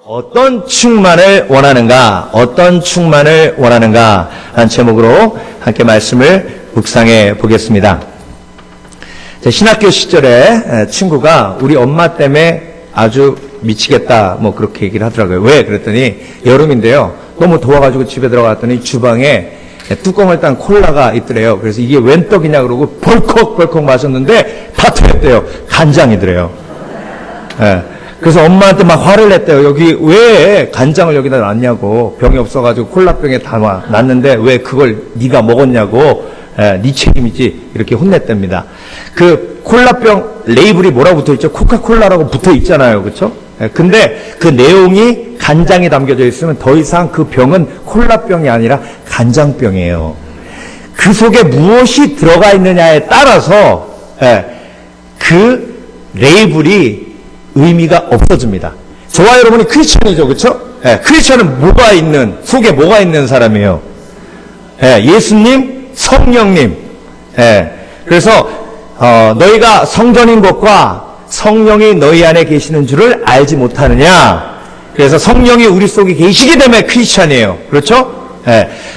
어떤 충만을 원하는가? 어떤 충만을 원하는가? 라는 제목으로 함께 말씀을 묵상해 보겠습니다. 신학교 시절에 친구가 우리 엄마 때문에 아주 미치겠다 뭐 그렇게 얘기를 하더라고요. 왜? 그랬더니 여름인데요. 너무 더워가지고 집에 들어갔더니 주방에 뚜껑을 딴 콜라가 있더래요. 그래서 이게 웬 떡이냐 그러고 벌컥벌컥 마셨는데 다 틀렸대요. 간장이더래요. 네. 그래서 엄마한테 막 화를 냈대요. 여기 왜 간장을 여기다 놨냐고. 병이 없어가지고 콜라병에 놨는데 왜 그걸 네가 먹었냐고. 네 책임이지. 이렇게 혼냈답니다. 그 콜라병 레이블이 뭐라고 붙어있죠? 코카콜라라고 붙어있잖아요. 그렇죠? 근데 그 내용이 간장이 담겨져 있으면 더 이상 그 병은 콜라병이 아니라 간장병이에요. 그 속에 무엇이 들어가 있느냐에 따라서 그 레이블이 의미가 없어집니다. 저와 여러분이 크리스천이죠. 그렇죠? 크리스천은 뭐가 있는, 속에 뭐가 있는 사람이에요? 예수님, 성령님. 그래서 너희가 성전인 것과 성령이 너희 안에 계시는 줄을 알지 못하느냐. 그래서 성령이 우리 속에 계시기 때문에 크리스천이에요. 그렇죠?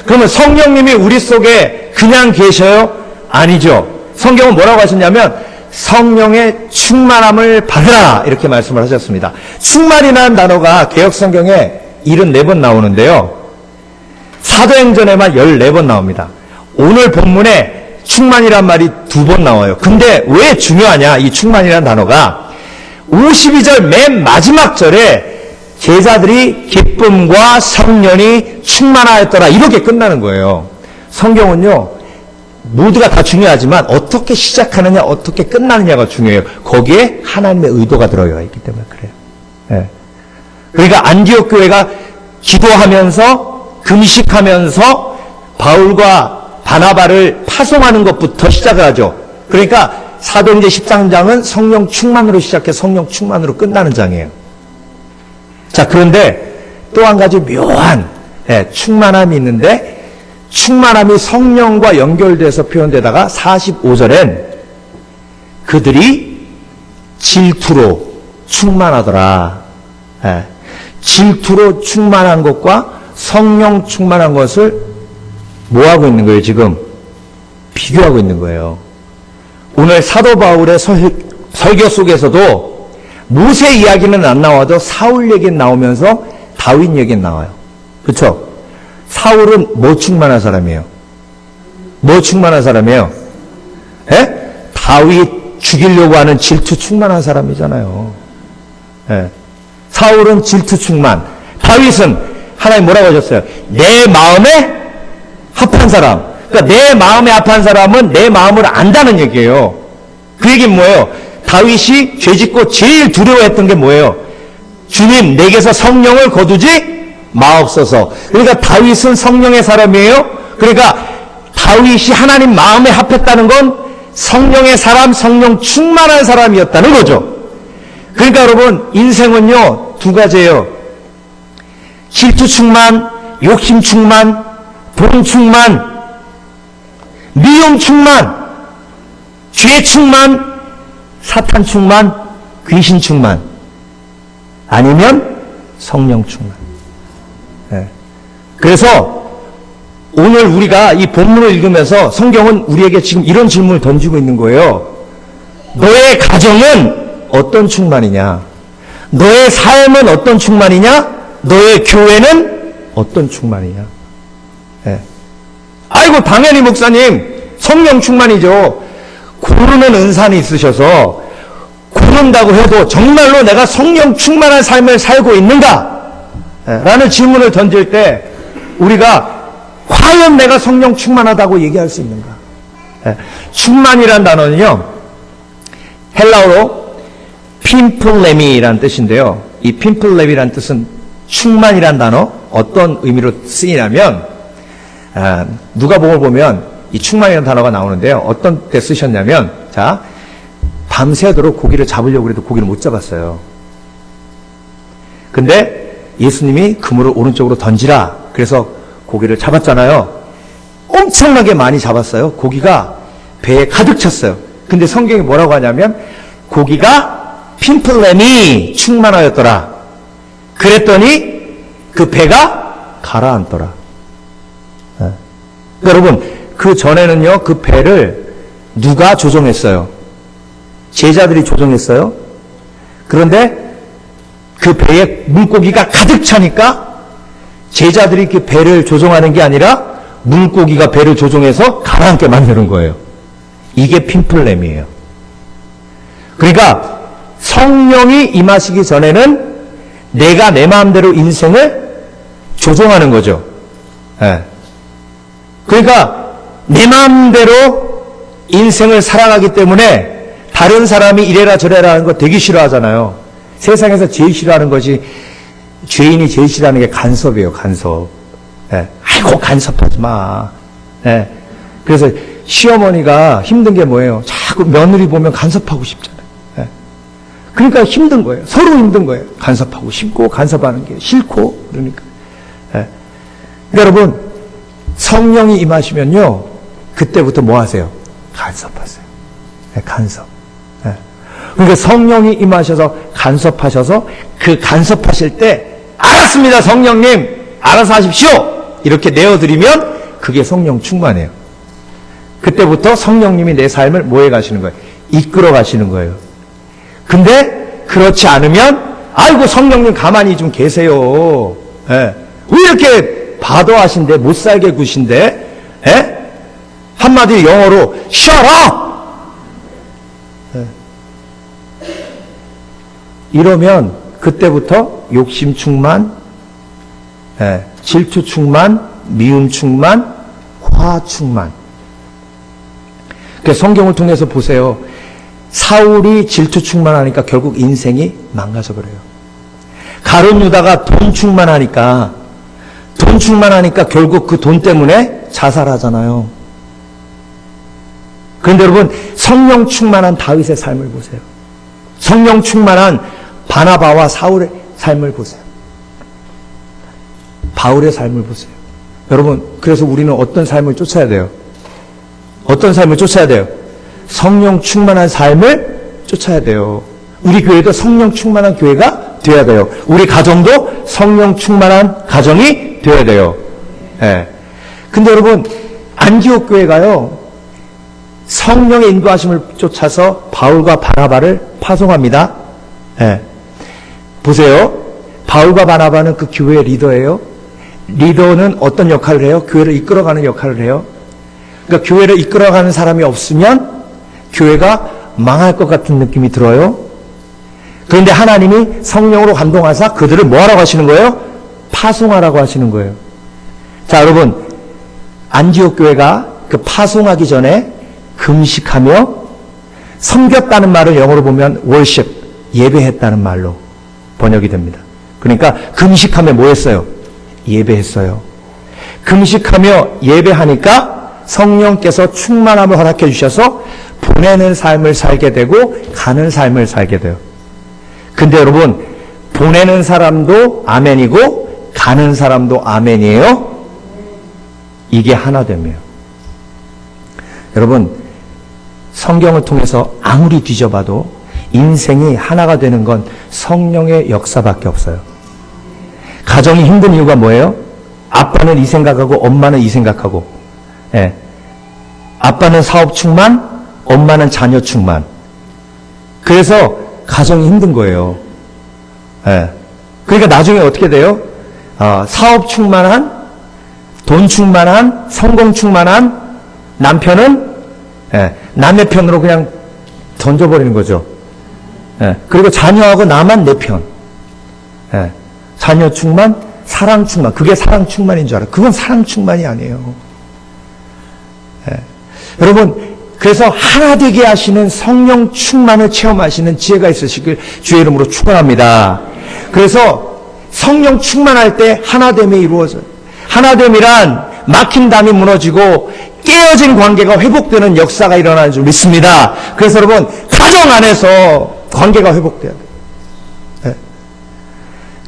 그러면 성령님이 우리 속에 그냥 계셔요? 아니죠. 성경은 뭐라고 하셨냐면 성령의 충만함을 받으라 이렇게 말씀을 하셨습니다. 충만이라는 단어가 개역성경에 74번 나오는데요. 사도행전에만 14번 나옵니다. 오늘 본문에 충만이란 말이 2번 나와요. 근데 왜 중요하냐? 이 충만이라는 단어가 52절 맨 마지막 절에 제자들이 기쁨과 성령이 충만하였더라 이렇게 끝나는 거예요. 성경은요. 모두가 다 중요하지만 어떻게 시작하느냐 어떻게 끝나느냐가 중요해요. 거기에 하나님의 의도가 들어가 있기 때문에 그래요. 그러니까 안디옥 교회가 기도하면서 금식하면서 바울과 바나바를 파송하는 것부터 시작을 하죠. 그러니까 사도행전 13장은 성령 충만으로 시작해 성령 충만으로 끝나는 장이에요. 자, 그런데 또 한 가지 묘한 충만함이 있는데 충만함이 성령과 연결돼서 표현되다가 45절엔 그들이 질투로 충만하더라. 질투로 충만한 것과 성령 충만한 것을 뭐하고 있는 거예요, 지금? 비교하고 있는 거예요. 오늘 사도 바울의 설교 속에서도 모세 이야기는 안 나와도 사울 얘기는 나오면서 다윗 얘기는 나와요. 그렇죠? 사울은 뭐 충만한 사람이에요? 뭐 충만한 사람이에요? 다윗 죽이려고 하는 질투 충만한 사람이잖아요. 사울은 질투 충만. 다윗은 하나님 뭐라고 하셨어요? 내 마음에 합한 사람. 그러니까 내 마음에 합한 사람은 내 마음을 안다는 얘기예요. 그 얘기는 뭐예요? 다윗이 죄짓고 제일 두려워했던 게 뭐예요? 주님, 내게서 성령을 거두지 마옵소서. 그러니까 다윗은 성령의 사람이에요. 그러니까 다윗이 하나님 마음에 합했다는 건 성령의 사람, 성령 충만한 사람이었다는 거죠. 그러니까 여러분 인생은요 2가지예요. 질투 충만, 욕심 충만, 돈 충만, 미움 충만, 죄 충만, 사탄 충만, 귀신 충만, 아니면 성령 충만. 그래서 오늘 우리가 이 본문을 읽으면서 성경은 우리에게 지금 이런 질문을 던지고 있는 거예요. 너의 가정은 어떤 충만이냐? 너의 삶은 어떤 충만이냐? 너의 교회는 어떤 충만이냐? 아이고 당연히 목사님 성령 충만이죠. 고르는 은사는 있으셔서 고른다고 해도 정말로 내가 성령 충만한 삶을 살고 있는가? 라는 질문을 던질 때 우리가 과연 내가 성령 충만하다고 얘기할 수 있는가? 충만이라는 단어는요 헬라어로 핀플레미라는 뜻인데요. 이 핀플레미라는 뜻은 충만이라는 단어 어떤 의미로 쓰이냐면 누가복음을 보면 이 충만이라는 단어가 나오는데요. 어떤 때 쓰셨냐면 자 밤새도록 고기를 잡으려고 해도 고기를 못 잡았어요. 근데 예수님이 그물을 오른쪽으로 던지라. 그래서 고기를 잡았잖아요. 엄청나게 많이 잡았어요. 고기가 배에 가득 찼어요. 근데 성경이 뭐라고 하냐면 고기가 핀플렘이 충만하였더라. 그랬더니 그 배가 가라앉더라. 여러분, 그 전에는요, 그 배를 누가 조종했어요? 제자들이 조종했어요. 그런데 그 배에 물고기가 가득 차니까 제자들이 그 배를 조종하는 게 아니라 물고기가 배를 조종해서 가라앉게 만드는 거예요. 이게 핀플렘이에요. 그러니까 성령이 임하시기 전에는 내가 내 마음대로 인생을 조종하는 거죠. 네. 그러니까 내 마음대로 인생을 살아가기 때문에 다른 사람이 이래라 저래라 하는 거 되게 싫어하잖아요. 세상에서 제일 싫어하는 것이, 죄인이 제일 싫어하는 게 간섭이에요. 간섭. 네. 아이고 간섭하지 마. 네. 그래서 시어머니가 힘든 게 뭐예요? 자꾸 며느리 보면 간섭하고 싶잖아요. 네. 그러니까 힘든 거예요. 서로 힘든 거예요. 간섭하고 싶고 간섭하는 게 싫고 그러니까. 네. 여러분, 성령이 임하시면요, 그때부터 뭐 하세요? 간섭하세요. 네, 간섭. 네. 그러니까 성령이 임하셔서 간섭하셔서 그 간섭하실 때 알았습니다, 성령님, 알아서 하십시오, 이렇게 내어드리면 그게 성령 충만이에요. 그때부터 성령님이 내 삶을 뭐 해가시는 거예요? 이끌어 가시는 거예요. 근데 그렇지 않으면 아이고 성령님 가만히 좀 계세요. 예. 왜 이렇게 바도하신데 못살게 구신데, 예? 한마디 영어로 shut up! 예. 이러면 그때부터 욕심 충만, 예, 질투 충만, 미움 충만, 화 충만. 그러니까 성경을 통해서 보세요. 사울이 질투 충만하니까 결국 인생이 망가져 버려요. 가룟 유다가 돈 충만하니까 결국 그 돈 때문에 자살하잖아요. 그런데 여러분, 성령 충만한 다윗의 삶을 보세요. 성령 충만한 바나바와 사울의 삶을 보세요. 바울의 삶을 보세요. 여러분, 그래서 우리는 어떤 삶을 쫓아야 돼요? 어떤 삶을 쫓아야 돼요? 성령 충만한 삶을 쫓아야 돼요. 우리 교회도 성령 충만한 교회가 되어야 돼요. 우리 가정도 성령 충만한 가정이 되어야 돼요. 예. 근데 여러분, 안디옥 교회가요, 성령의 인도하심을 쫓아서 바울과 바나바를 파송합니다. 예. 보세요. 바울과 바나바는 그 교회의 리더예요. 리더는 어떤 역할을 해요? 교회를 이끌어가는 역할을 해요. 그러니까 교회를 이끌어가는 사람이 없으면 교회가 망할 것 같은 느낌이 들어요. 그런데 하나님이 성령으로 감동하사 그들을 뭐 하라고 하시는 거예요? 파송하라고 하시는 거예요. 자, 여러분, 안디옥 교회가 그 파송하기 전에 금식하며 섬겼다는 말을 영어로 보면 worship, 예배했다는 말로 번역이 됩니다. 그러니까 금식하며 뭐 했어요? 예배했어요. 금식하며 예배하니까 성령께서 충만함을 허락해 주셔서 보내는 삶을 살게 되고 가는 삶을 살게 돼요. 근데 여러분, 보내는 사람도 아멘이고 가는 사람도 아멘이에요. 이게 하나됨이에요. 여러분, 성경을 통해서 아무리 뒤져봐도 인생이 하나가 되는 건 성령의 역사밖에 없어요. 가정이 힘든 이유가 뭐예요? 아빠는 이 생각하고 엄마는 이 생각하고, 예. 아빠는 사업 충만, 엄마는 자녀 충만. 그래서 가정이 힘든 거예요. 예. 그러니까 나중에 어떻게 돼요? 사업 충만한, 돈 충만한, 성공 충만한 남편은, 예, 남의 편으로 그냥 던져버리는 거죠. 예. 그리고 자녀하고 나만 내 편. 예. 자녀 충만, 사랑 충만. 그게 사랑 충만인 줄 알아요. 그건 사랑 충만이 아니에요. 예. 여러분, 그래서 하나 되게 하시는 성령 충만을 체험하시는 지혜가 있으시길 주의 이름으로 축원합니다. 그래서 성령 충만할 때 하나됨이 이루어져요. 하나됨이란 막힌 담이 무너지고 깨어진 관계가 회복되는 역사가 일어나는 줄 믿습니다. 그래서 여러분, 가정 안에서 관계가 회복돼야 돼요. 네.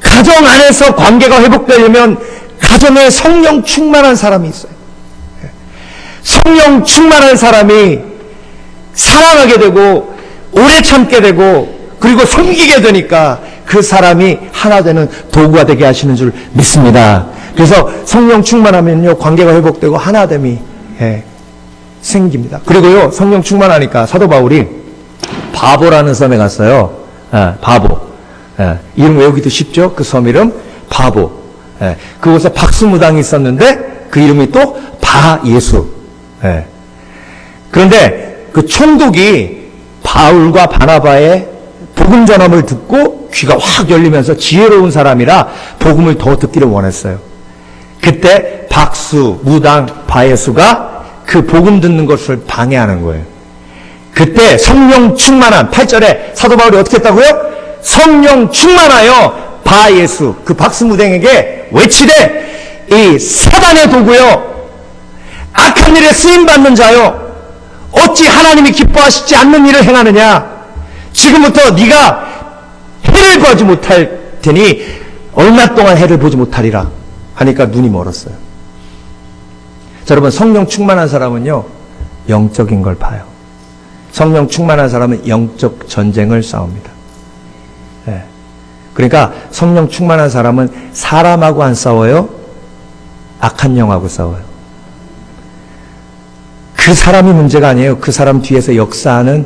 가정 안에서 관계가 회복되려면 가정에 성령 충만한 사람이 있어요. 네. 성령 충만한 사람이 사랑하게 되고 오래 참게 되고 그리고 섬기게 되니까 그 그 사람이 하나 되는 도구가 되게 하시는 줄 믿습니다. 그래서 성령 충만하면요, 관계가 회복되고 하나됨이 생깁니다. 그리고요, 성령 충만하니까 사도 바울이 바보라는 섬에 갔어요. 바보. 이름 외우기도 쉽죠? 그 섬 이름 바보. 그곳에 박수무당이 있었는데 그 이름이 또 바예수. 그런데 그 총독이 바울과 바나바의 복음 전함을 듣고 귀가 확 열리면서 지혜로운 사람이라 복음을 더 듣기를 원했어요. 그때 박수, 무당, 바예수가 그 복음 듣는 것을 방해하는 거예요. 그때 성령 충만한 8절에 사도 바울이 어떻게 했다고요? 성령 충만하여 바예수, 그 박수무당에게 외치되 이 사단의 도구요, 악한 일에 쓰임받는 자요, 어찌 하나님이 기뻐하시지 않는 일을 행하느냐? 지금부터 네가 해를 보지 못할 테니 얼마 동안 해를 보지 못하리라 하니까 눈이 멀었어요. 자, 여러분, 성령 충만한 사람은요, 영적인 걸 봐요. 성령 충만한 사람은 영적 전쟁을 싸웁니다. 그러니까 성령 충만한 사람은 사람하고 안 싸워요, 악한 영하고 싸워요. 그 사람이 문제가 아니에요. 그 사람 뒤에서 역사하는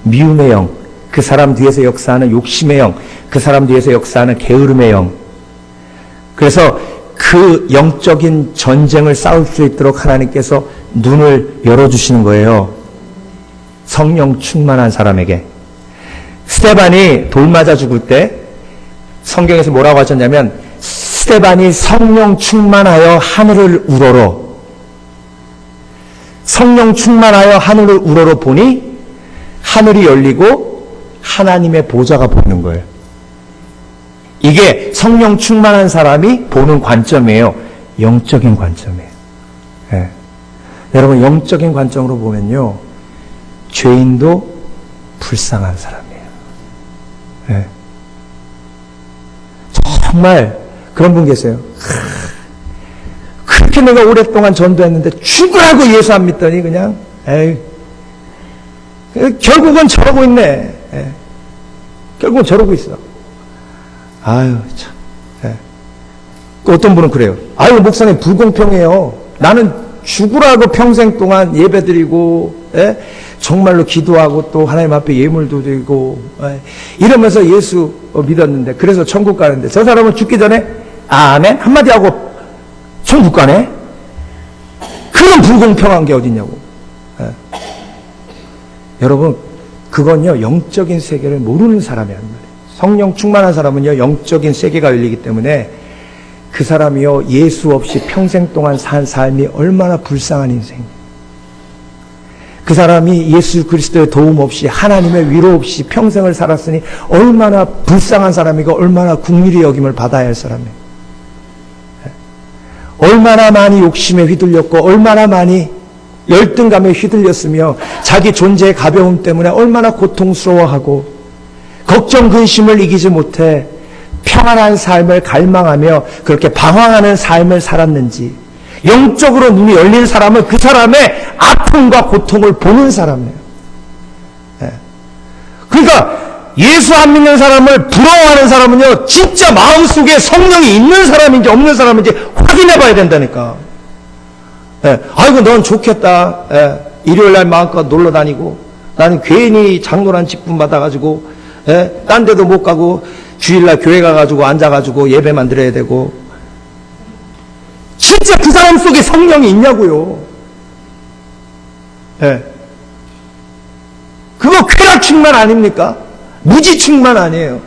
미움의 영, 그 사람 뒤에서 역사하는 욕심의 영, 그 사람 뒤에서 역사하는 게으름의 영. 그래서 그 영적인 전쟁을 싸울 수 있도록 하나님께서 눈을 열어주시는 거예요. 성령 충만한 사람에게. 스데반이 돌 맞아 죽을 때 성경에서 뭐라고 하셨냐면, 스데반이 성령 충만하여 하늘을 우러러, 성령 충만하여 하늘을 우러러 보니 하늘이 열리고 하나님의 보좌가 보이는 거예요. 이게 성령 충만한 사람이 보는 관점이에요. 영적인 관점이에요. 여러분, 영적인 관점으로 보면요, 죄인도 불쌍한 사람이에요. 정말 그런 분 계세요. 그렇게 내가 오랫동안 전도했는데 죽으라고 예수 안 믿더니 그냥 결국은 저러고 있네. 결국은 저러고 있어. 아유 참. 어떤 분은 그래요. 아유, 목사님 불공평해요. 나는 죽으라고 평생 동안 예배드리고 정말로 기도하고 또 하나님 앞에 예물도 드리고 이러면서 예수 믿었는데, 그래서 천국 가는데 저 사람은 죽기 전에 아멘 한마디 하고 천국 가네? 그런 불공평한 게 어딨냐고. 여러분, 그건요, 영적인 세계를 모르는 사람이란 말이에요. 성령 충만한 사람은요, 영적인 세계가 열리기 때문에 그 사람이요, 예수 없이 평생 동안 산 삶이 얼마나 불쌍한 인생이에요. 그 사람이 예수 그리스도의 도움 없이, 하나님의 위로 없이 평생을 살았으니 얼마나 불쌍한 사람이고 얼마나 긍휼히 여김을 받아야 할 사람이에요. 얼마나 많이 욕심에 휘둘렸고 얼마나 많이 열등감에 휘둘렸으며 자기 존재의 가벼움 때문에 얼마나 고통스러워하고 걱정 근심을 이기지 못해 평안한 삶을 갈망하며 그렇게 방황하는 삶을 살았는지, 영적으로 눈이 열린 사람은 그 사람의 아픔과 고통을 보는 사람이에요. 그러니까 예수 안 믿는 사람을 부러워하는 사람은요, 진짜 마음속에 성령이 있는 사람인지 없는 사람인지 확인해 봐야 된다니까. 아이고 넌 좋겠다. 일요일날 마음껏 놀러 다니고 나는 괜히 장로란 직분 받아가지고 딴 데도 못 가고 주일날 교회 가가지고 앉아가지고 예배만 드려야 되고. 진짜 그 사람 속에 성령이 있냐고요. 그거 쾌락 충만 아닙니까? 무지 충만 아니에요.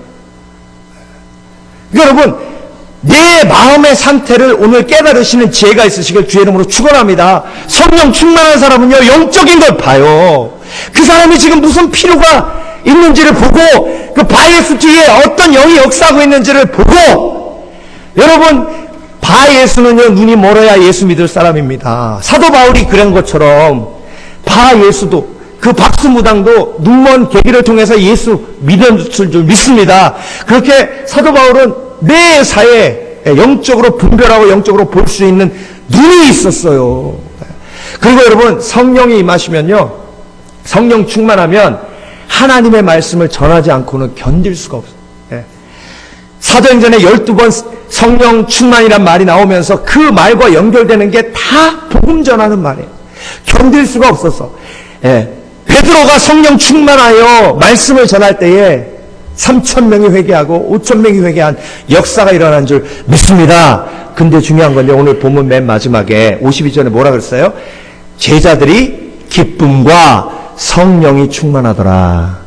여러분, 내 마음의 상태를 오늘 깨달으시는 지혜가 있으시길 주의 이름으로 축원합니다. 성령 충만한 사람은요, 영적인 걸 봐요. 그 사람이 지금 무슨 필요가 있는지를 보고, 그 바예수 뒤에 어떤 영이 역사하고 있는지를 보고. 여러분, 바예수는요, 눈이 멀어야 예수 믿을 사람입니다. 사도 바울이 그런 것처럼 바예수도, 그 박수무당도 눈먼 계기를 통해서 예수 믿었을 줄 믿습니다. 그렇게 사도 바울은 매사에 영적으로 분별하고 영적으로 볼 수 있는 눈이 있었어요. 그리고 여러분, 성령이 임하시면요, 성령 충만하면 하나님의 말씀을 전하지 않고는 견딜 수가 없어요. 사도행전에 12번 성령 충만이란 말이 나오면서 그 말과 연결되는 게 다 복음 전하는 말이에요. 견딜 수가 없었어. 베드로가 성령 충만하여 말씀을 전할 때에 3,000명이 회개하고 5,000명이 회개한 역사가 일어난 줄 믿습니다. 근데 중요한 건데 오늘 본문 맨 마지막에 52절에 뭐라 그랬어요? 제자들이 기쁨과 성령이 충만하더라.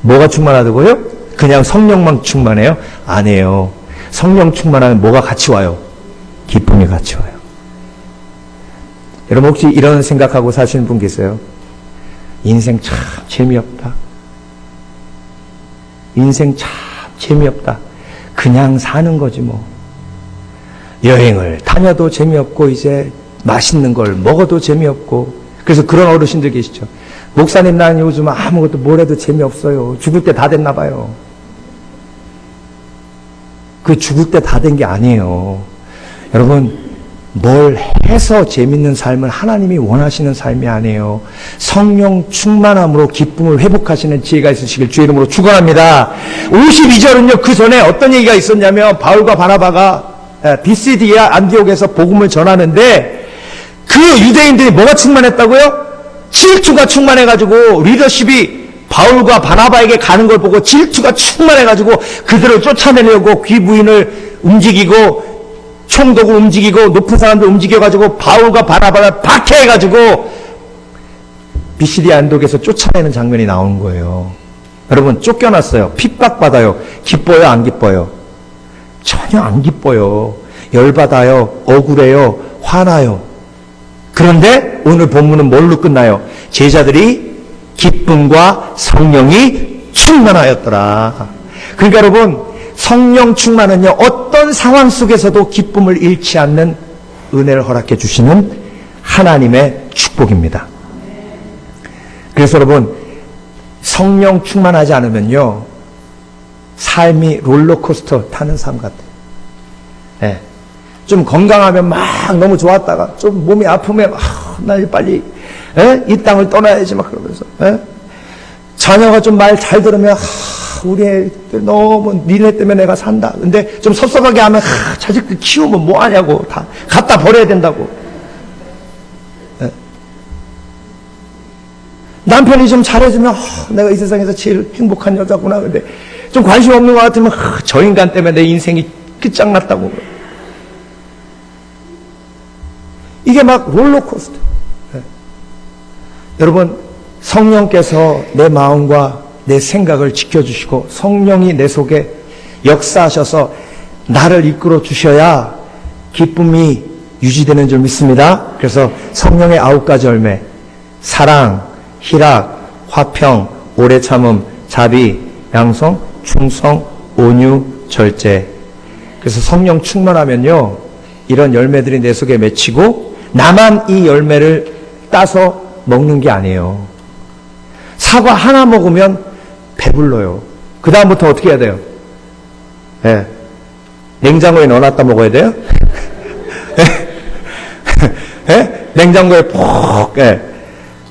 뭐가 충만하다고요? 그냥 성령만 충만해요? 아니에요. 성령 충만하면 뭐가 같이 와요? 기쁨이 같이 와요. 여러분 혹시 이런 생각하고 사시는 분 계세요? 인생 참 재미없다. 인생 참 재미없다. 그냥 사는 거지 뭐. 여행을 다녀도 재미없고 이제 맛있는 걸 먹어도 재미없고. 그래서 그런 어르신들 계시죠. 목사님 나는 요즘 아무것도 뭘 해도 재미없어요. 죽을 때 다 됐나 봐요. 그 죽을 때 다 된 게 아니에요. 여러분 뭘 해서 재밌는 삶을 하나님이 원하시는 삶이 아니에요. 성령 충만함으로 기쁨을 회복하시는 지혜가 있으시길 주의 이름으로 축원합니다. 52절은요. 그 전에 어떤 얘기가 있었냐면 바울과 바나바가 비시디아 안디옥에서 복음을 전하는데 그 유대인들이 뭐가 충만했다고요? 질투가 충만해가지고 리더십이 바울과 바나바에게 가는 걸 보고 질투가 충만해가지고 그들을 쫓아내려고 귀부인을 움직이고 총독을 움직이고 높은 사람들 움직여가지고 바울과 바나바를 박해해가지고 비시디아 안독에서 쫓아내는 장면이 나오는 거예요. 여러분 쫓겨났어요. 핍박받아요. 기뻐요? 안 기뻐요? 전혀 안 기뻐요. 열받아요. 억울해요. 화나요. 그런데 오늘 본문은 뭘로 끝나요? 제자들이 기쁨과 성령이 충만하였더라. 그러니까 여러분 성령 충만은요 어떤 상황 속에서도 기쁨을 잃지 않는 은혜를 허락해 주시는 하나님의 축복입니다. 그래서 여러분 성령 충만하지 않으면요 삶이 롤러코스터 타는 삶 같아요. 좀 건강하면 막 너무 좋았다가 좀 몸이 아프면 나 빨리 이 땅을 떠나야지 막 그러면서 자녀가 좀 말 잘 들으면 우리 애들 너무 니네 때문에 내가 산다. 근데 좀 섭섭하게 하면 자식들 키우면 뭐 하냐고 다 갖다 버려야 된다고. 남편이 좀 잘해주면 내가 이 세상에서 제일 행복한 여자구나. 근데 좀 관심 없는 것 같으면 저 인간 때문에 내 인생이 끝장났다고. 이게 막 롤러코스터. 여러분 성령께서 내 마음과 내 생각을 지켜주시고 성령이 내 속에 역사하셔서 나를 이끌어 주셔야 기쁨이 유지되는 줄 믿습니다. 그래서 성령의 9가지 열매 사랑, 희락, 화평, 오래 참음, 자비, 양성, 충성, 온유, 절제. 그래서 성령 충만하면요 이런 열매들이 내 속에 맺히고 나만 이 열매를 따서 먹는 게 아니에요. 사과 하나 먹으면 배불러요. 그 다음부터 어떻게 해야 돼요? 냉장고에 넣어놨다 먹어야 돼요? 냉장고에 푹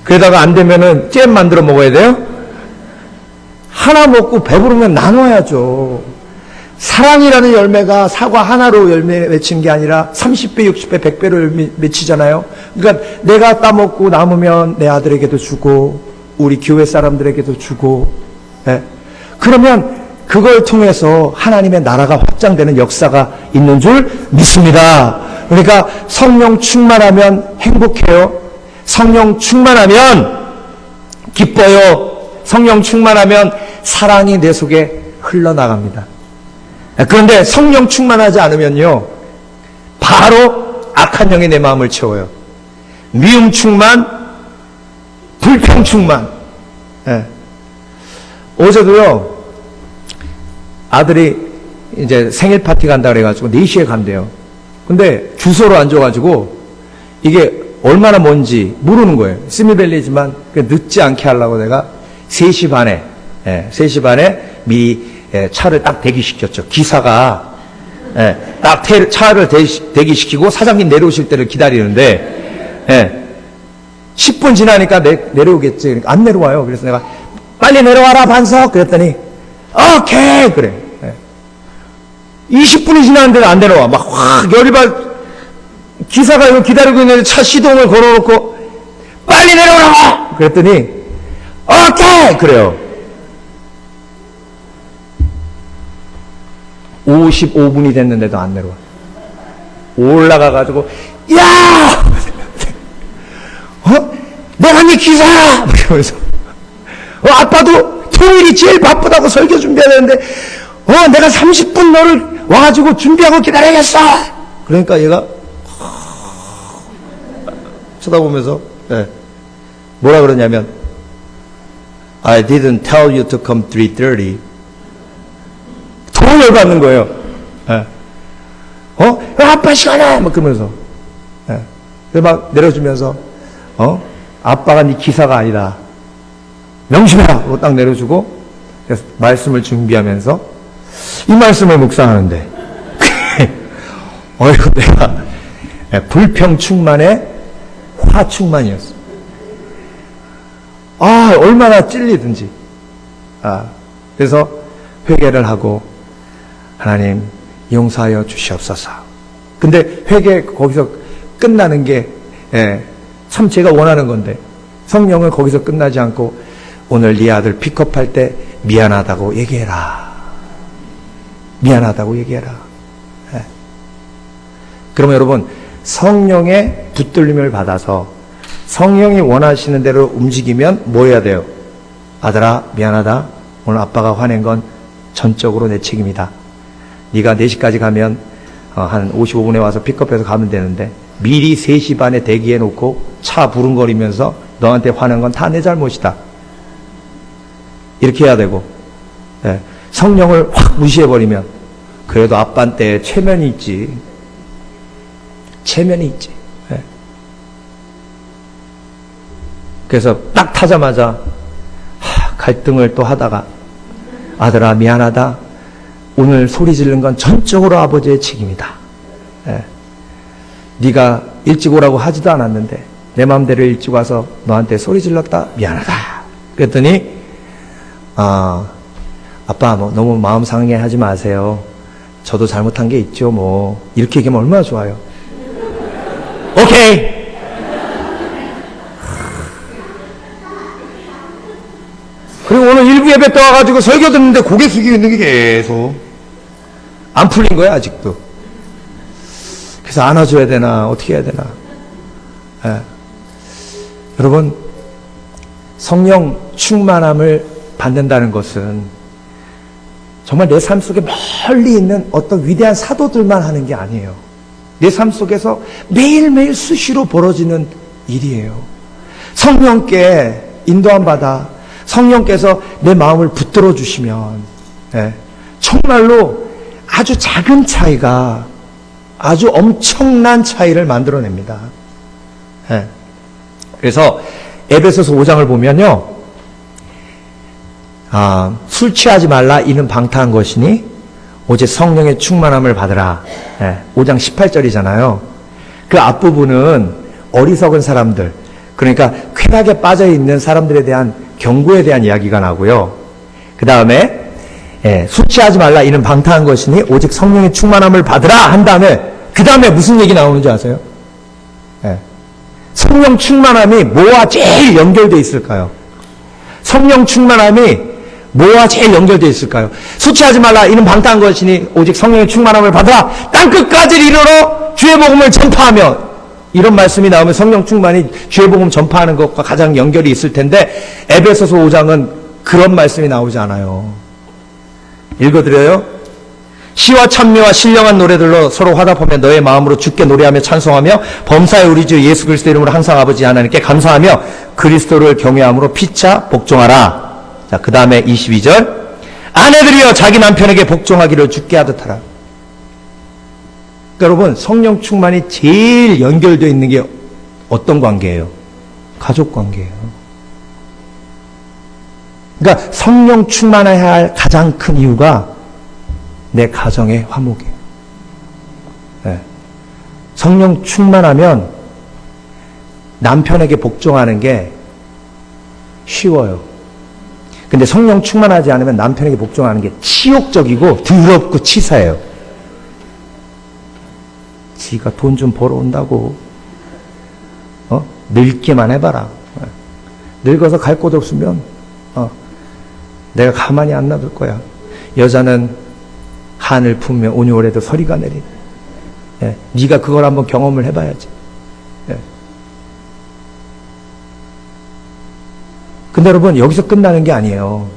그러다가 안 되면은 잼 만들어 먹어야 돼요? 하나 먹고 배부르면 나눠야죠. 사랑이라는 열매가 사과 하나로 열매 맺힌 게 아니라 30배, 60배, 100배로 열매 맺히잖아요. 그러니까 내가 따먹고 남으면 내 아들에게도 주고 우리 교회 사람들에게도 주고 그러면 그걸 통해서 하나님의 나라가 확장되는 역사가 있는 줄 믿습니다. 그러니까 성령 충만하면 행복해요. 성령 충만하면 기뻐요. 성령 충만하면 사랑이 내 속에 흘러나갑니다. 그런데 성령 충만하지 않으면요 바로 악한 영이 내 마음을 채워요. 미움 충만, 불평 충만. 어제도요 아들이 이제 생일 파티 간다 그래가지고 4시에 간대요. 근데 주소로 앉아가지고 이게 얼마나 먼지 모르는 거예요. 스미밸리지만 늦지 않게 하려고 내가 3시 반에 3시 반에 미리 차를 딱 대기시켰죠. 기사가 딱 차를 대기시키고 사장님 내려오실 때를 기다리는데 10분 지나니까 내려오겠지. 그러니까 안 내려와요. 그래서 내가 빨리 내려와라 반석 그랬더니 오케이 그래. 20분이 지났는데도 안 내려와. 막 확 열이 기사가 이거 기다리고 있는데 차 시동을 걸어놓고 빨리 내려오라고! 그랬더니 오케이! 그래요. 55분이 됐는데도 안 내려와. 올라가가지고 야! 내가 네 기사야! 그러면서 아빠도 토요일이 제일 바쁘다고 설교 준비해야 되는데 내가 30분 너를 와가지고 준비하고 기다려야겠어! 그러니까 얘가 쳐다보면서 뭐라 그러냐면 I didn't tell you to come 3:30. 돈을 받는 거예요. 아빠 시간에! 막 그러면서. 그래서 막 내려주면서, 아빠가 네 기사가 아니다. 명심해라! 하고 딱 내려주고, 그래서 말씀을 준비하면서, 이 말씀을 묵상하는데, 어이구, 내가, 불평 충만에 화 충만이었어. 얼마나 찔리든지. 그래서 회개를 하고, 하나님, 용서하여 주시옵소서. 근데 회개 거기서 끝나는 게, 참 제가 원하는 건데, 성령은 거기서 끝나지 않고, 오늘 네 아들 픽업할 때 미안하다고 얘기해라. 미안하다고 얘기해라. 그러면 여러분, 성령의 붙들림을 받아서 성령이 원하시는 대로 움직이면 뭐 해야 돼요? 아들아, 미안하다. 오늘 아빠가 화낸 건 전적으로 내 책임이다. 네가 4시까지 가면 한 55분에 와서 픽업해서 가면 되는데 미리 3시 반에 대기해 놓고 차 부릉거리면서 너한테 화낸 건 다 내 잘못이다. 이렇게 해야 되고, 성령을 확 무시해버리면 그래도 아빠한테 체면이 있지. 체면이 있지. 그래서 딱 타자마자 갈등을 또 하다가 아들아 미안하다. 오늘 소리 지른 건 전적으로 아버지의 책임이다. 네가 일찍 오라고 하지도 않았는데 내 마음대로 일찍 와서 너한테 소리 질렀다. 미안하다. 그랬더니 아빠 뭐 너무 마음 상하게 하지 마세요. 저도 잘못한 게 있죠. 뭐 이렇게 얘기하면 얼마나 좋아요. 오케이. 그리고 오늘 일부 예배 때 와가지고 설교 듣는데 고개 숙이고 있는 게 계속 안 풀린 거야 아직도. 그래서 안아줘야 되나 어떻게 해야 되나. 여러분, 성령 충만함을 받는다는 것은 정말 내 삶 속에 멀리 있는 어떤 위대한 사도들만 하는 게 아니에요. 내 삶 속에서 매일매일 수시로 벌어지는 일이에요. 성령께 인도함 받아 성령께서 내 마음을 붙들어 주시면 정말로 아주 작은 차이가 아주 엄청난 차이를 만들어냅니다. 그래서 에베소서 5장을 보면요, 술 취하지 말라 이는 방탕한 것이니 오직 성령의 충만함을 받으라. 5장 18절이잖아요. 그 앞부분은 어리석은 사람들, 그러니까 쾌락에 빠져 있는 사람들에 대한 경고에 대한 이야기가 나고요. 그 다음에 술 취하지 말라 이는 방탕한 것이니 오직 성령의 충만함을 받으라 한 다음에 그 다음에 무슨 얘기 나오는지 아세요? 성령 충만함이 뭐와 제일 연결되어 있을까요? 성령 충만함이 뭐와 제일 연결되어 있을까요? 술 취하지 말라 이는 방탕한 것이니 오직 성령의 충만함을 받으라. 땅끝까지 이르러 주의 복음을 전파하며, 이런 말씀이 나오면 성령 충만이 주의 복음 전파하는 것과 가장 연결이 있을 텐데 에베소서 5장은 그런 말씀이 나오지 않아요. 읽어드려요. 시와 찬미와 신령한 노래들로 서로 화답하며 너의 마음으로 주께 노래하며 찬송하며 범사의 우리 주 예수 그리스도 이름으로 항상 아버지 하나님께 감사하며 그리스도를 경외함으로 피차 복종하라. 자, 그 다음에 22절. 아내들이여 자기 남편에게 복종하기를 주께 하듯 하라. 그러니까 여러분, 성령 충만이 제일 연결되어 있는 게 어떤 관계예요? 가족 관계예요. 그러니까 성령 충만해야 할 가장 큰 이유가 내 가정의 화목이에요. 성령 충만하면 남편에게 복종하는 게 쉬워요. 근데 성령 충만하지 않으면 남편에게 복종하는 게 치욕적이고 더럽고 치사해요. 지가 돈 좀 벌어온다고 늙기만 해봐라. 늙어서 갈 곳 없으면 내가 가만히 안 놔둘 거야. 여자는 한을 품며 온유월에도 서리가 내린. 네가 그걸 한번 경험을 해봐야지. 근데 여러분, 여기서 끝나는 게 아니에요.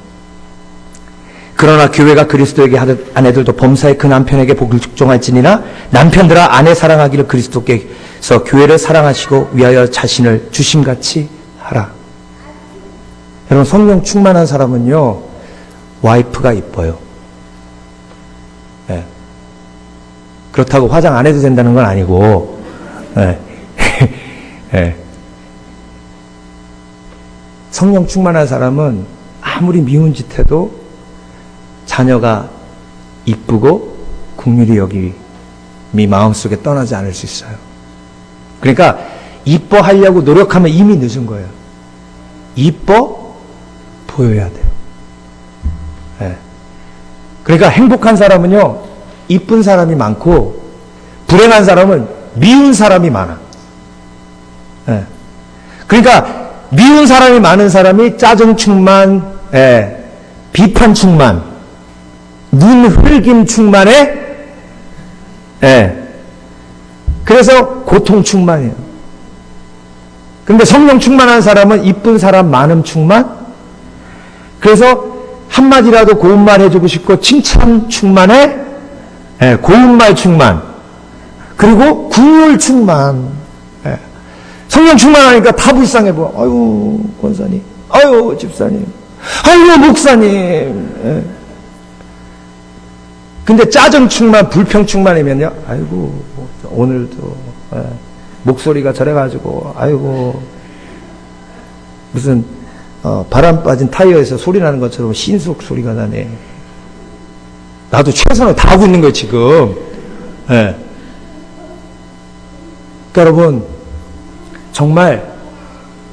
그러나 교회가 그리스도에게 하듯 아내들도 범사의 그 남편에게 복을 축종할지니나 남편들아 아내 사랑하기를 그리스도께서 교회를 사랑하시고 위하여 자신을 주심같이 하라. 여러분, 성령 충만한 사람은요, 와이프가 이뻐요. 그렇다고 화장 안 해도 된다는 건 아니고, 성령 충만한 사람은 아무리 미운 짓 해도 자녀가 이쁘고 긍휼히 여김이 마음속에 떠나지 않을 수 있어요. 그러니까 이뻐하려고 노력하면 이미 늦은 거예요. 이뻐 보여야 돼요. 그러니까 행복한 사람은요, 이쁜 사람이 많고 불행한 사람은 미운 사람이 많아. 그러니까 미운 사람이 많은 사람이 짜증 충만, 비판 충만, 눈 흘김 충만해. 그래서 고통 충만이에요. 그런데 성령 충만한 사람은 이쁜 사람 많음 충만. 그래서 한마디라도 고운 말 해주고 싶고 칭찬 충만해. 고운 말 충만. 그리고 긍휼 충만. 성령 충만하니까 다 불쌍해 보여. 아유, 권사님. 아유, 집사님. 아유, 목사님. 근데 짜증 충만, 불평 충만이면요. 아이고, 오늘도 목소리가 저래가지고, 아이고, 무슨 바람 빠진 타이어에서 소리 나는 것처럼 신속 소리가 나네. 나도 최선을 다하고 있는 거예요, 지금. 그러니까 여러분, 정말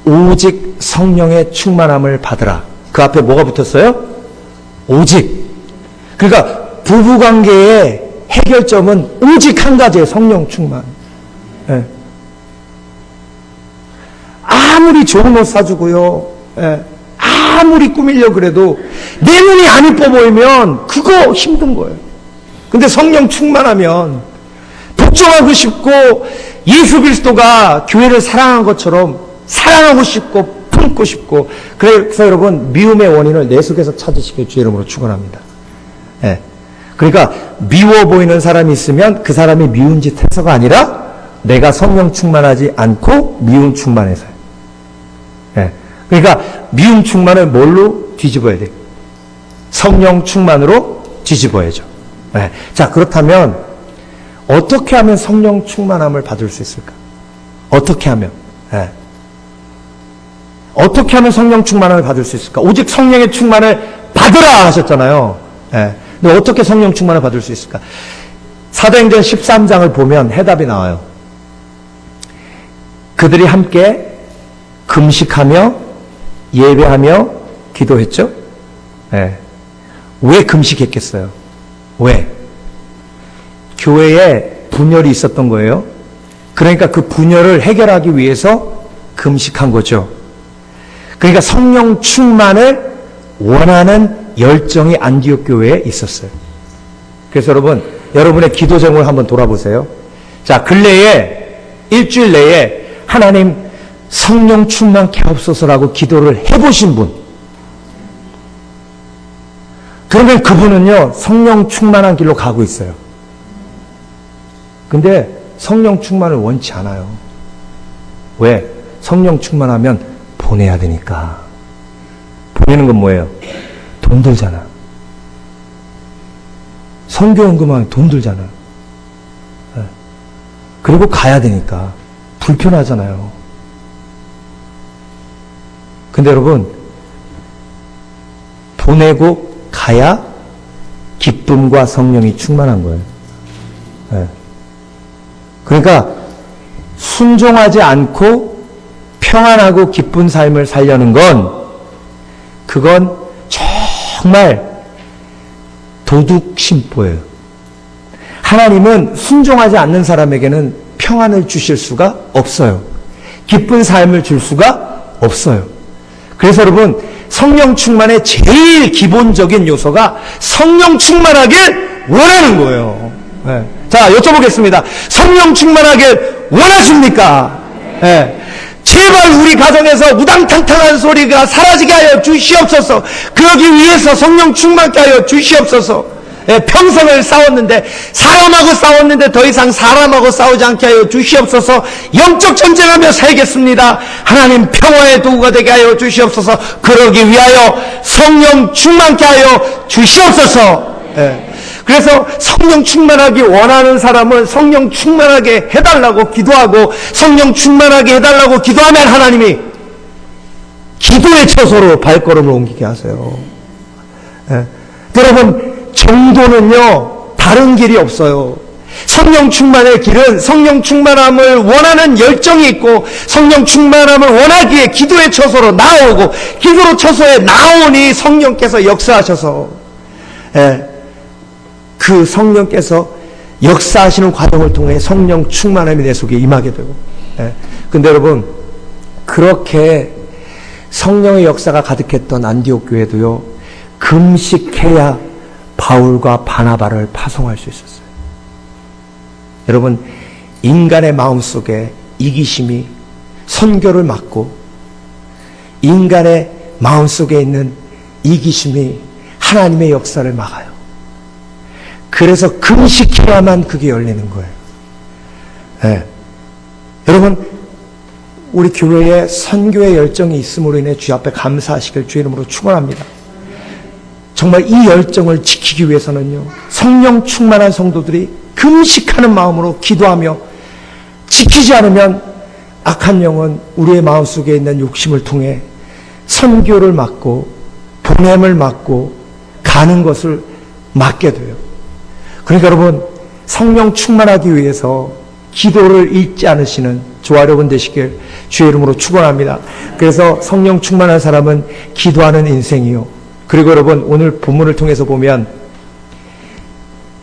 오직 성령의 충만함을 받으라. 그 앞에 뭐가 붙었어요? 오직. 그러니까 부부관계의 해결점은 오직 한 가지예요. 성령 충만. 아무리 좋은 옷 사주고요, 아무리 꾸미려고 그래도 내 눈이 안 이뻐 보이면 그거 힘든 거예요. 근데 성령 충만하면 복종하고 싶고 예수 그리스도가 교회를 사랑한 것처럼 사랑하고 싶고 품고 싶고. 그래서 여러분, 미움의 원인을 내 속에서 찾으시길 주의 이름으로 축원합니다. 그러니까 미워 보이는 사람이 있으면 그 사람이 미운 짓 해서가 아니라 내가 성령 충만하지 않고 미움 충만해서요. 그러니까 미움 충만을 뭘로 뒤집어야 돼요? 성령 충만으로 뒤집어야죠. 자, 그렇다면 어떻게 하면 성령 충만함을 받을 수 있을까? 어떻게 하면? 어떻게 하면 성령 충만함을 받을 수 있을까? 오직 성령의 충만을 받으라 하셨잖아요. 근데 어떻게 성령 충만을 받을 수 있을까? 사도행전 13장을 보면 해답이 나와요. 그들이 함께 금식하며 예배하며 기도했죠? 왜 금식했겠어요? 왜? 교회에 분열이 있었던 거예요. 그러니까 그 분열을 해결하기 위해서 금식한 거죠. 그러니까 성령 충만을 원하는 열정이 안디옥 교회에 있었어요. 그래서 여러분, 여러분의 기도 제목을 한번 돌아보세요. 자, 근래에 일주일 내에 하나님 성령 충만케 하옵소서라고 기도를 해보신 분, 그러면 그분은요 성령 충만한 길로 가고 있어요. 근데 성령 충만을 원치 않아요. 왜? 성령 충만하면 보내야 되니까. 보내는 건 뭐예요? 돈 들잖아. 선교 헌금하면 돈 들잖아. 그리고 가야 되니까 불편하잖아요. 근데 여러분, 보내고 가야 기쁨과 성령이 충만한 거예요. 그러니까 순종하지 않고 평안하고 기쁜 삶을 살려는 건, 그건 정말 도둑 심보예요. 하나님은 순종하지 않는 사람에게는 평안을 주실 수가 없어요. 기쁜 삶을 줄 수가 없어요. 그래서 여러분, 성령 충만의 제일 기본적인 요소가 성령 충만하길 원하는 거예요. 네. 자, 여쭤보겠습니다. 성령 충만하길 원하십니까? 네. 제발 우리 가정에서 우당탕탕한 소리가 사라지게 하여 주시옵소서. 그러기 위해서 성령 충만케 하여 주시옵소서. 예, 평생을 싸웠는데, 사람하고 싸웠는데 더 이상 사람하고 싸우지 않게 하여 주시옵소서. 영적 전쟁하며 살겠습니다. 하나님 평화의 도구가 되게 하여 주시옵소서. 그러기 위하여 성령 충만케 하여 주시옵소서. 예. 그래서 성령 충만하기 원하는 사람은 성령 충만하게 해달라고 기도하고, 성령 충만하게 해달라고 기도하면 하나님이 기도의 처소로 발걸음을 옮기게 하세요. 예. 여러분, 정도는요, 다른 길이 없어요. 성령 충만의 길은 성령 충만함을 원하는 열정이 있고, 성령 충만함을 원하기에 기도의 처소로 나오고, 기도의 처소에 나오니 성령께서 역사하셔서, 그 성령께서 역사하시는 과정을 통해 성령 충만함이 내 속에 임하게 되고. 근데 여러분, 그렇게 성령의 역사가 가득했던 안디옥 교회도요, 금식해야 바울과 바나바를 파송할 수 있었어요. 여러분, 인간의 마음속에 이기심이 선교를 막고, 인간의 마음속에 있는 이기심이 하나님의 역사를 막아요. 그래서 금식해야만 그게 열리는 거예요. 네. 여러분, 우리 교회에 선교의 열정이 있음으로 인해 주의 앞에 감사하시길 주의 이름으로 축원합니다. 정말 이 열정을 지키기 위해서는요, 성령 충만한 성도들이 금식하는 마음으로 기도하며 지키지 않으면 악한 영은 우리의 마음속에 있는 욕심을 통해 선교를 막고 보냄을 막고 가는 것을 막게 돼요. 그러니까 여러분, 성령 충만하기 위해서 기도를 잊지 않으시는 저와 여러분 되시길 주의 이름으로 축원합니다. 그래서 성령 충만한 사람은 기도하는 인생이요, 그리고 여러분, 오늘 본문을 통해서 보면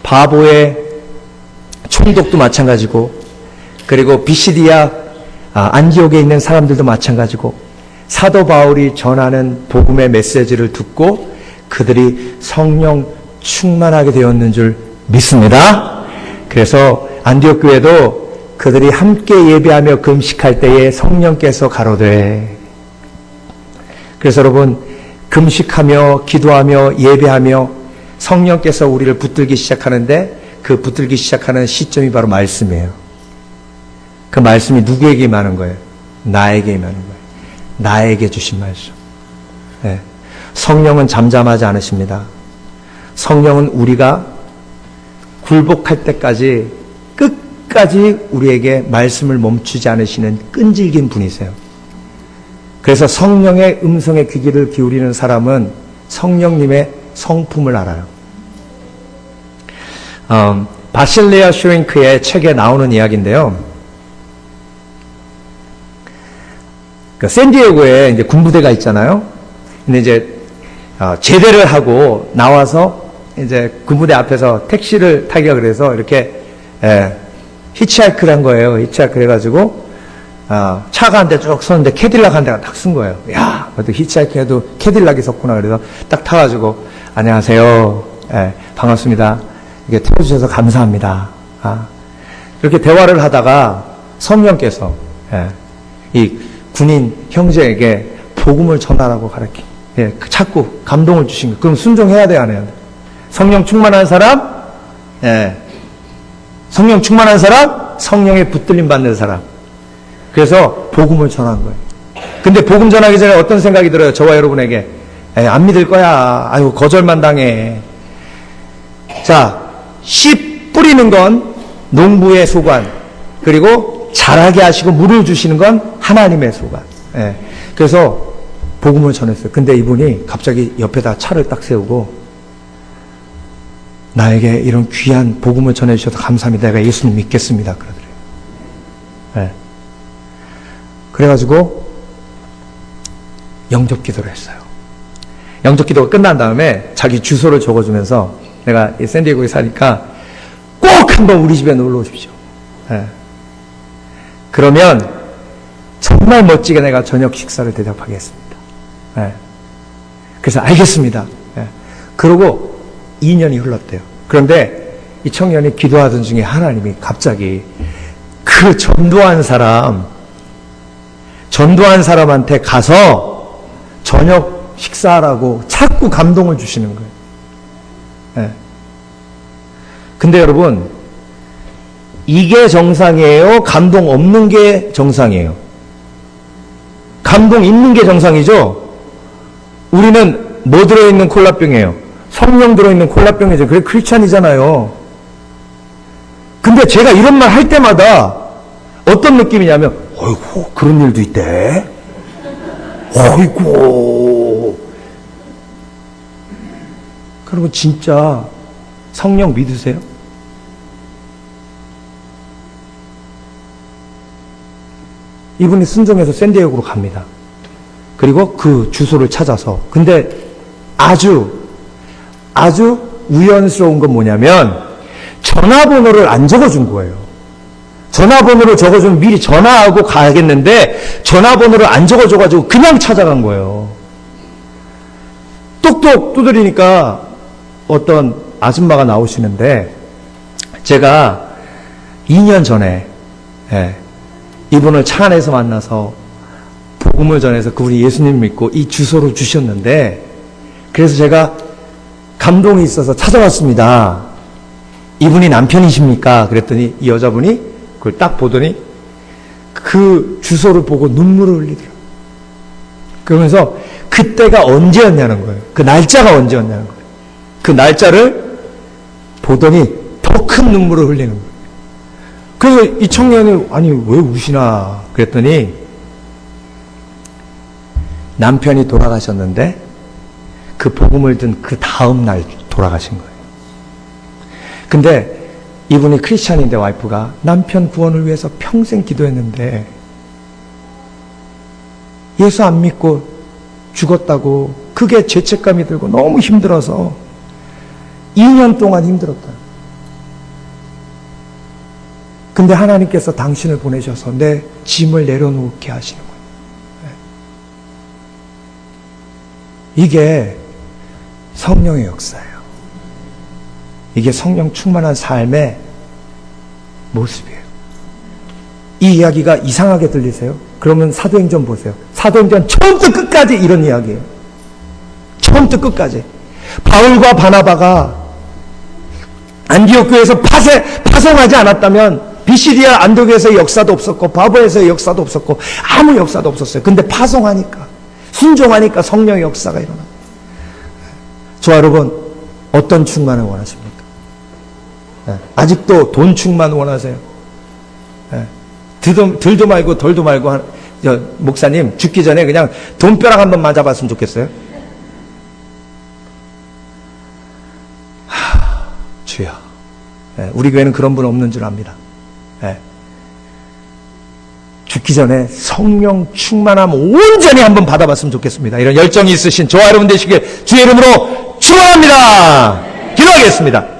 바보의 총독도 마찬가지고, 그리고 비시디아 안디옥에 있는 사람들도 마찬가지고, 사도 바울이 전하는 복음의 메시지를 듣고 그들이 성령 충만하게 되었는 줄 믿습니다. 그래서 안디옥 교회도 그들이 함께 예배하며 금식할 때에 성령께서 가로되, 그래서 여러분, 금식하며 기도하며 예배하며 성령께서 우리를 붙들기 시작하는데, 그 붙들기 시작하는 시점이 바로 말씀이에요. 그 말씀이 누구에게 임하는 거예요? 나에게 임하는 거예요. 나에게 주신 말씀. 네. 성령은 잠잠하지 않으십니다. 성령은 우리가 굴복할 때까지 끝까지 우리에게 말씀을 멈추지 않으시는 끈질긴 분이세요. 그래서 성령의 음성에 귀를 기울이는 사람은 성령님의 성품을 알아요. 바실레아 슈링크의 책에 나오는 이야기인데요. 그 샌디에고에 이제 군부대가 있잖아요. 근데 이제 제대를 하고 나와서 이제 군부대 앞에서 택시를 타기가 그래서 이렇게 히치하이크를 한 거예요. 히치하이크를 해가지고 차가 한 대 쭉 섰는데 캐딜락 한 대가 딱 쓴 거예요. 야, 그래도 히치하이크 해도 캐딜락이 섰구나. 그래서 딱 타가지고 안녕하세요. 반갑습니다. 이게 태워주셔서 감사합니다. 이렇게 대화를 하다가 성령께서 이 군인 형제에게 복음을 전하라고 가르치. 자꾸 감동을 주신 거예요. 그럼 순종해야 돼요, 안 해야 돼요? 성령 충만한 사람, 성령 충만한 사람, 성령에 붙들림 받는 사람. 그래서 복음을 전한 거예요. 근데 복음 전하기 전에 어떤 생각이 들어요? 저와 여러분에게. 안 믿을 거야. 아이고, 거절만 당해. 자, 씨 뿌리는 건 농부의 소관, 그리고 자라게 하시고 물을 주시는 건 하나님의 소관. 그래서 복음을 전했어요. 근데 이분이 갑자기 옆에다 차를 딱 세우고, 나에게 이런 귀한 복음을 전해주셔서 감사합니다. 내가 예수님 믿겠습니다. 그러더래요. 그래가지고 영접 기도를 했어요. 영접 기도가 끝난 다음에 자기 주소를 적어주면서, 내가 샌디에고에 사니까 꼭 한번 우리 집에 놀러 오십시오. 예. 그러면 정말 멋지게 내가 저녁 식사를 대접하겠습니다. 예. 그래서 알겠습니다. 예. 그러고 2년이 흘렀대요. 그런데 이 청년이 기도하던 중에 하나님이 갑자기 그 전도한 사람한테 가서 저녁 식사하라고 자꾸 감동을 주시는 거예요. 예. 근데 여러분, 이게 정상이에요? 감동 없는 게 정상이에요? 감동 있는 게 정상이죠? 우리는 뭐 들어있는 콜라병이에요? 성령 들어있는 콜라병이죠. 그래, 크리스찬이잖아요. 근데 제가 이런 말 할 때마다 어떤 느낌이냐면, 어이구, 그런 일도 있대? 어이구. 그리고 진짜 성령 믿으세요? 이분이 순종해서 샌디에고로 갑니다. 그리고 그 주소를 찾아서. 근데 아주 우연스러운 건 뭐냐면 전화번호를 안 적어준 거예요. 전화번호를 적어주면 미리 전화하고 가야겠는데 전화번호를 안 적어줘가지고 그냥 찾아간 거예요. 똑똑 두드리니까 어떤 아줌마가 나오시는데 제가 2년 전에 이분을 차 안에서 만나서 복음을 전해서 그분이 예수님 믿고 이 주소를 주셨는데 그래서 제가 감동이 있어서 찾아왔습니다. 이분이 남편이십니까? 그랬더니 이 여자분이 그걸 딱 보더니 그 주소를 보고 눈물을 흘리더라고요. 그러면서 그때가 언제였냐는 거예요. 그 날짜가 언제였냐는 거예요. 그 날짜를 보더니 더 큰 눈물을 흘리는 거예요. 그래서 이 청년이 아니 왜 우시나 그랬더니 남편이 돌아가셨는데 그 복음을 든 그 다음 날 돌아가신 거예요. 근데 이분이 크리스찬인데 와이프가 남편 구원을 위해서 평생 기도했는데 예수 안 믿고 죽었다고 그게 죄책감이 들고 너무 힘들어서 2년 동안 힘들었다. 근데 하나님께서 당신을 보내셔서 내 짐을 내려놓게 하시는 거예요. 이게 성령의 역사예요. 이게 성령 충만한 삶의 모습이에요. 이 이야기가 이상하게 들리세요? 그러면 사도행전 보세요. 사도행전 처음부터 끝까지 이런 이야기예요. 처음부터 끝까지. 바울과 바나바가 안디옥 교회에서 파송하지 않았다면 비시디아 안디옥에서의 역사도 없었고 바보에서의 역사도 없었고 아무 역사도 없었어요. 근데 파송하니까 순종하니까 성령의 역사가 일어납니다. 저와 여러분 어떤 충만을 원하십니까? 아직도 돈 충만 원하세요? 들도 말고 덜도 말고 목사님 죽기 전에 그냥 돈벼락 한번 맞아봤으면 좋겠어요. 주여, 우리 교회는 그런 분 없는 줄 압니다. 죽기 전에 성령 충만함 온전히 한번 받아봤으면 좋겠습니다. 이런 열정이 있으신 저와 여러분 되시길 주의 이름으로 축원합니다. 기도하겠습니다.